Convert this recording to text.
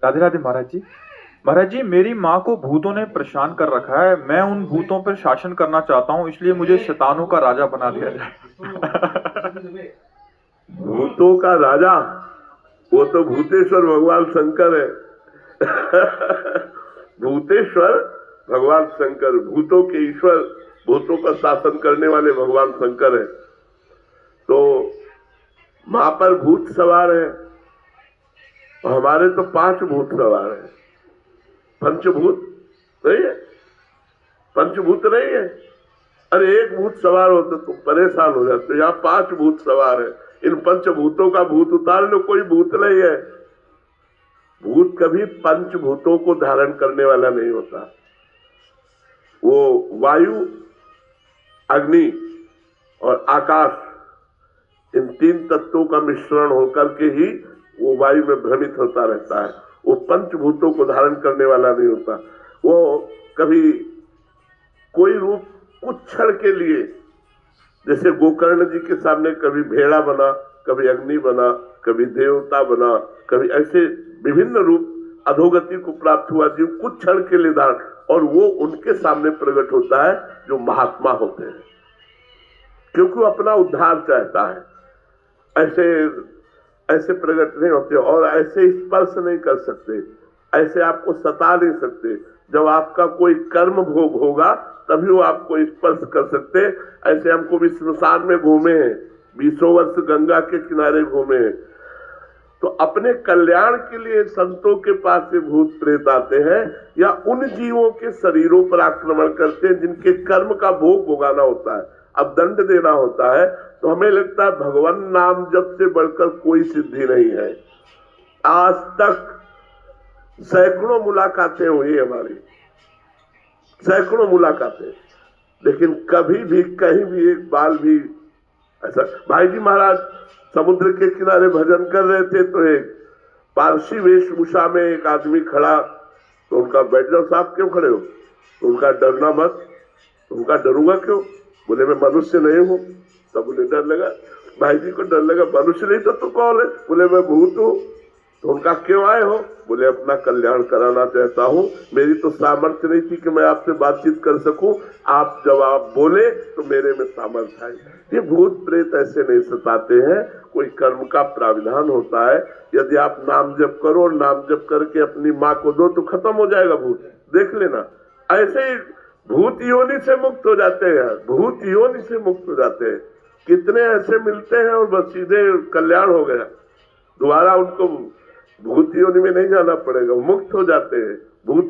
राधे राधे महाराज जी। महाराज जी, मेरी माँ को भूतों ने परेशान कर रखा है। मैं उन भूतों पर शासन करना चाहता हूँ, इसलिए मुझे शैतानों का राजा बना दिया जाए। भूतों का राजा? वो तो भूतेश्वर भगवान शंकर है। भूतेश्वर भगवान शंकर, भूतों के ईश्वर, भूतों का शासन करने वाले भगवान शंकर है। तो मां पर भूत सवार है, हमारे तो 5 भूत सवार है। पंचभूत नहीं है, पंचभूत नहीं है। अरे एक भूत सवार हो तो तुम परेशान हो जाते। यहाँ 5 भूत सवार है। इन पंचभूतों का भूत उतार लो, कोई भूत नहीं है। भूत कभी पंचभूतों को धारण करने वाला नहीं होता। वो वायु, अग्नि और आकाश, इन 3 तत्वों का मिश्रण होकर के ही वो वायु में भ्रमित होता रहता है। वो पंचभूतों को धारण करने वाला नहीं होता। वो कभी कोई रूप कुछ क्षण के लिए, जैसे गोकर्ण जी के सामने कभी भेड़ा बना, कभी अग्नि बना, कभी देवता बना, कभी ऐसे विभिन्न रूप अधोगति को प्राप्त हुआ जीव कुछ क्षण के लिए धारण, और वो उनके सामने प्रकट होता है जो महात्मा होते हैं, क्योंकि वो अपना उद्धार चाहता है। ऐसे ऐसे प्रकट नहीं होते और ऐसे स्पर्श नहीं कर सकते, ऐसे आपको सता नहीं सकते। जब आपका कोई कर्म भोग होगा तभी वो आपको स्पर्श कर सकते। ऐसे हमको भी श्मशान में घूमे हैं, 20 वर्ष गंगा के किनारे घूमे हैं। तो अपने कल्याण के लिए संतों के पास से भूत प्रेत आते हैं, या उन जीवों के शरीरों पर आक्रमण करते हैं जिनके कर्म का भोग भोगाना होता है, अब दंड देना होता है। तो हमें लगता है भगवान नाम जप से बढ़कर कोई सिद्धि नहीं है। आज तक सैकड़ों मुलाकातें हुई हमारी, सैकड़ों मुलाकातें, लेकिन कभी भी कहीं भी एक बाल भी ऐसा। भाई जी महाराज समुद्र के किनारे भजन कर रहे थे, तो एक पारसी वेशभूषा में एक आदमी खड़ा, तो उनका बैठ जाओ साहब, क्यों खड़े हो? तो उनका डरना मत। उनका डरूंगा क्यों? बोले मैं मनुष्य नहीं हूँ। तब उन्हें डर लगा, भाई जी को डर लगा, मनुष्य नहीं तो तू कौन है? बोले मैं भूत हूँ। तो उनका क्यों आए हो? बोले अपना कल्याण कराना चाहता हूँ, मेरी तो सामर्थ्य नहीं थी कि मैं आपसे बातचीत कर सकूं, आप जब आप बोले तो मेरे में सामर्थ्य आई। ये भूत प्रेत ऐसे नहीं सताते हैं, कोई कर्म का प्राविधान होता है। यदि आप नाम जप करो और नाम जप करके अपनी माँ को दो तो खत्म हो जाएगा भूत, देख लेना। ऐसे ही भूत योनि से मुक्त हो जाते हैं, भूत योनि से मुक्त हो जाते हैं। कितने ऐसे मिलते हैं और बस सीधे कल्याण हो गया, दोबारा उनको भूत योनि में नहीं जाना पड़ेगा, मुक्त हो जाते हैं। भूत